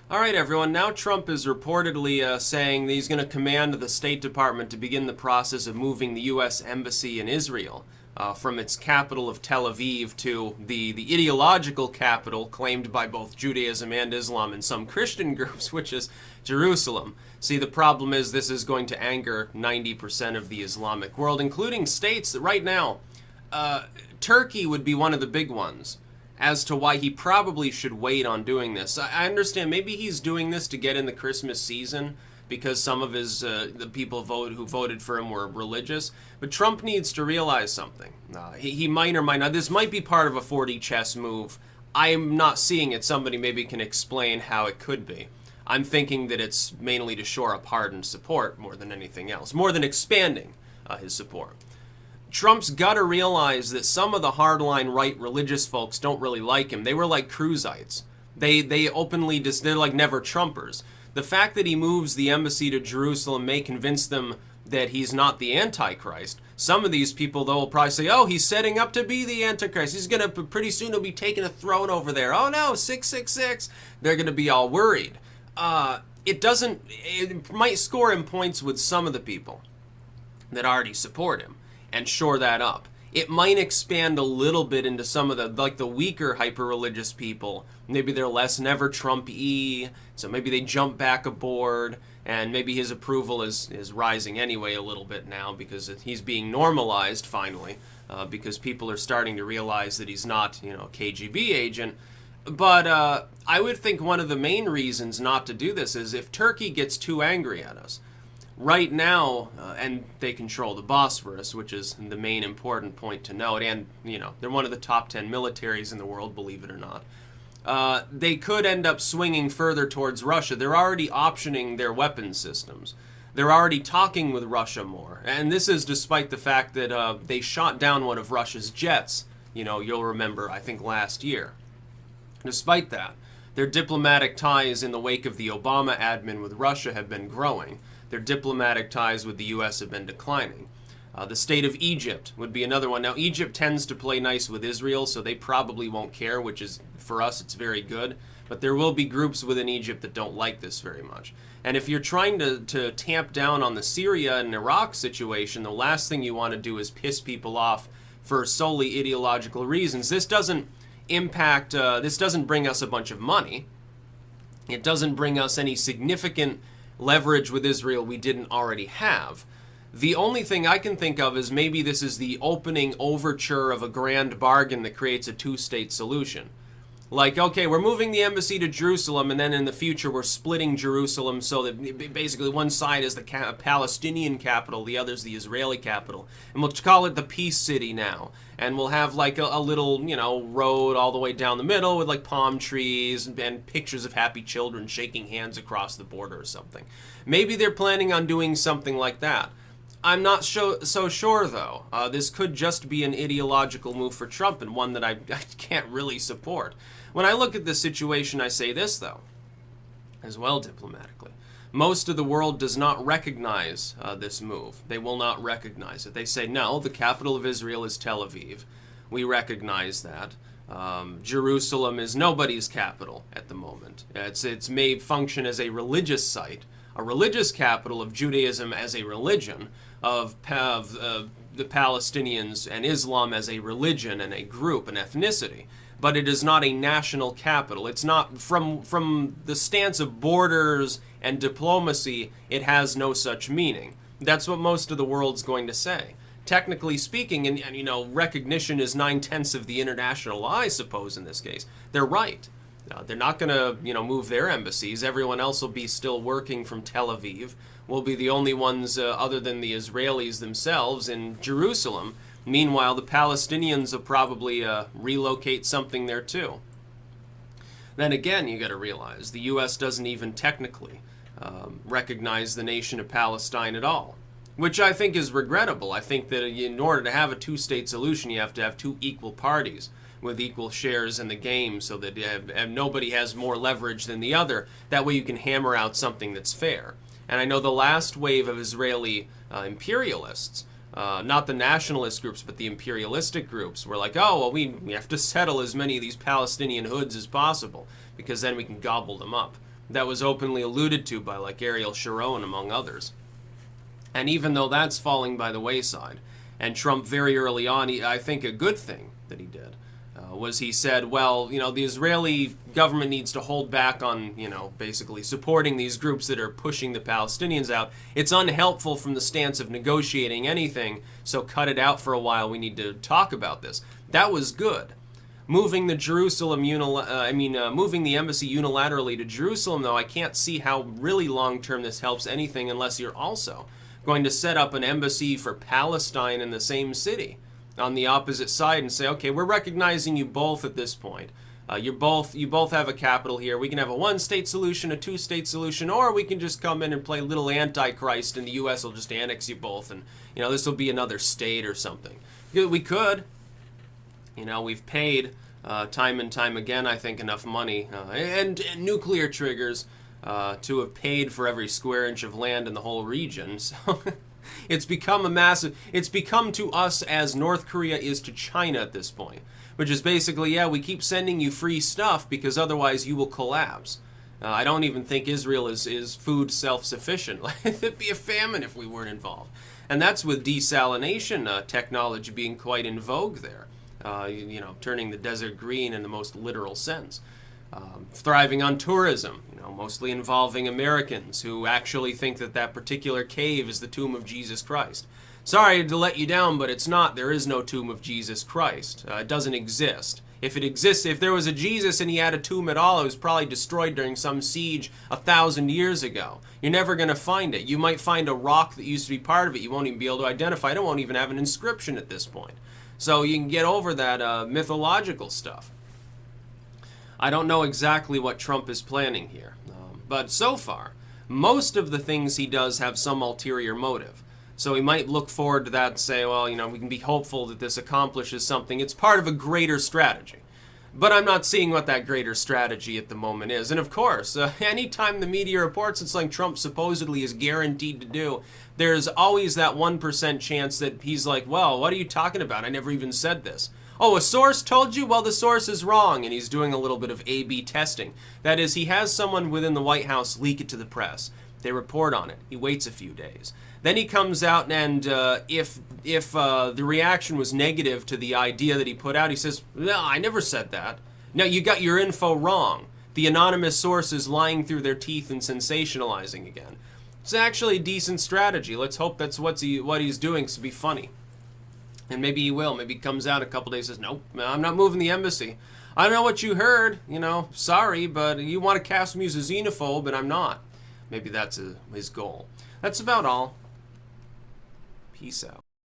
All right, everyone. Now Trump is reportedly saying that he's going to command the State Department to begin the process of moving the U.S. Embassy in Israel from its capital of Tel Aviv to the ideological capital claimed by both Judaism and Islam and some Christian groups, which is Jerusalem. See, the problem is this is going to anger 90% of the Islamic world, including states that right now, Turkey would be one of the big ones as to why he probably should wait on doing this. I understand maybe he's doing this to get in the Christmas season because some of his the people who voted for him were religious. But Trump needs to realize something. He might or might not. This might be part of a 4D chess move. I'm not seeing it. Somebody maybe can explain how it could be. I'm thinking that it's mainly to shore up Harden's support more than anything else, more than expanding his support. Trump's got to realize that some of the hardline right religious folks don't really like him. They were like Cruzites. They openly they're like never Trumpers. The fact that he moves the embassy to Jerusalem may convince them that he's not the Antichrist. Some of these people, though, will probably say, oh, he's setting up to be the Antichrist. He's going to, pretty soon he'll be taking a throne over there. Oh, no, 666. They're going to be all worried. It might score him points with some of the people that already support him and shore that up. It might expand a little bit into some of the weaker hyper-religious people. Maybe they're less never Trump-y, so maybe they jump back aboard, and maybe his approval is rising anyway a little bit now because he's being normalized finally, because people are starting to realize that he's not, a KGB agent. But I would think one of the main reasons not to do this is if Turkey gets too angry at us. Right now, and they control the Bosphorus, which is the main important point to note, and, they're one of the top 10 militaries in the world, believe it or not. They could end up swinging further towards Russia. They're already optioning their weapons systems. They're already talking with Russia more. And this is despite the fact that they shot down one of Russia's jets, you'll remember, I think last year. Despite that, their diplomatic ties in the wake of the Obama admin with Russia have been growing. Their diplomatic ties with the U.S. have been declining. The state of Egypt would be another one. Now, Egypt tends to play nice with Israel, so they probably won't care, which is, for us, it's very good. But there will be groups within Egypt that don't like this very much. And if you're trying to tamp down on the Syria and Iraq situation, the last thing you want to do is piss people off for solely ideological reasons. This doesn't this doesn't bring us a bunch of money. It doesn't bring us any significant leverage with Israel we didn't already have. The only thing I can think of is maybe this is the opening overture of a grand bargain that creates a two-state solution. Like, okay, we're moving the embassy to Jerusalem, and then in the future we're splitting Jerusalem so that basically one side is the Palestinian capital, the other's the Israeli capital. And we'll call it the Peace City now. And we'll have like a little, road all the way down the middle with like palm trees and pictures of happy children shaking hands across the border or something. Maybe they're planning on doing something like that. I'm not so sure, though. This could just be an ideological move for Trump and one that I can't really support. When I look at this situation, I say this, though, as well diplomatically. Most of the world does not recognize this move. They will not recognize it. They say, no, the capital of Israel is Tel Aviv. We recognize that. Jerusalem is nobody's capital at the moment. It's may function as a religious site, a religious capital of Judaism as a religion, of the Palestinians and Islam as a religion and a group, an ethnicity. But it is not a national capital. It's not, from the stance of borders and diplomacy, it has no such meaning. That's what most of the world's going to say. Technically speaking, and recognition is 9/10 of the international law, I suppose, in this case. They're right. They're not going to, move their embassies. Everyone else will be still working from Tel Aviv. We'll be the only ones, other than the Israelis themselves, in Jerusalem. Meanwhile, the Palestinians will probably relocate something there too. Then again, you got to realize the U.S. doesn't even technically recognize the nation of Palestine at all, which I think is regrettable. I think that in order to have a two-state solution, you have to have two equal parties with equal shares in the game so that nobody has more leverage than the other. That way you can hammer out something that's fair. And I know the last wave of Israeli imperialists, not the nationalist groups, but the imperialistic groups, were like, oh, well, we have to settle as many of these Palestinian hoods as possible because then we can gobble them up. that was openly alluded to by like Ariel Sharon, among others. And even though that's falling by the wayside, and Trump very early on, I think a good thing that he did, was he said, well, you know, the Israeli government needs to hold back on, you know, basically supporting these groups that are pushing the Palestinians out. It's unhelpful from the stance of negotiating anything, so cut it out for a while. We need to talk about this. That was good. Moving the moving the embassy unilaterally to Jerusalem, though, I can't see how really long-term this helps anything unless you're also going to set up an embassy for Palestine in the same city on the opposite side and say, okay, we're recognizing you both at this point. You both have a capital here. We can have a one-state solution, a two-state solution, or we can just come in and play little Antichrist, and the U.S. will just annex you both, and you know this will be another state or something. We could. You know, we've paid time and time again, I think, enough money and nuclear triggers to have paid for every square inch of land in the whole region. So it's become a massive. It's become to us as North Korea is to China at this point, which is basically, yeah, we keep sending you free stuff because otherwise you will collapse. I don't even think Israel is food self-sufficient. It'd be a famine if we weren't involved. And that's with desalination technology being quite in vogue there. You know, turning the desert green in the most literal sense. Thriving on tourism, you know, mostly involving Americans who actually think that that particular cave is the tomb of Jesus Christ. Sorry to let you down, but it's not. There is no tomb of Jesus Christ. It doesn't exist. If it exists, if there was a Jesus and he had a tomb at all, it was probably destroyed during some siege 1,000 years ago. You're never going to find it. You might find a rock that used to be part of it. You won't even be able to identify it. It won't even have an inscription at this point. So you can get over that mythological stuff. I don't know exactly what Trump is planning here. But so far, most of the things he does have some ulterior motive. So he might look forward to that and say, well, you know, we can be hopeful that this accomplishes something. It's part of a greater strategy. But I'm not seeing what that greater strategy at the moment is. And of course, anytime the media reports it's like Trump supposedly is guaranteed to do, there's always that 1% chance that he's like, well, what are you talking about? I never even said this. Oh, a source told you? Well, the source is wrong. And he's doing a little bit of A/B testing. That is, he has someone within the White House leak it to the press. They report on it. He waits a few days. Then he comes out and if the reaction was negative to the idea that he put out, he says, no, I never said that. No, you got your info wrong. The anonymous source is lying through their teeth and sensationalizing again. It's actually a decent strategy. Let's hope that's what he's doing to be funny. And maybe he will. Maybe he comes out a couple days and says, nope, I'm not moving the embassy. I don't know what you heard, you know, sorry, but you want to cast me as a xenophobe, and I'm not. Maybe that's his goal. That's about all. Peace out.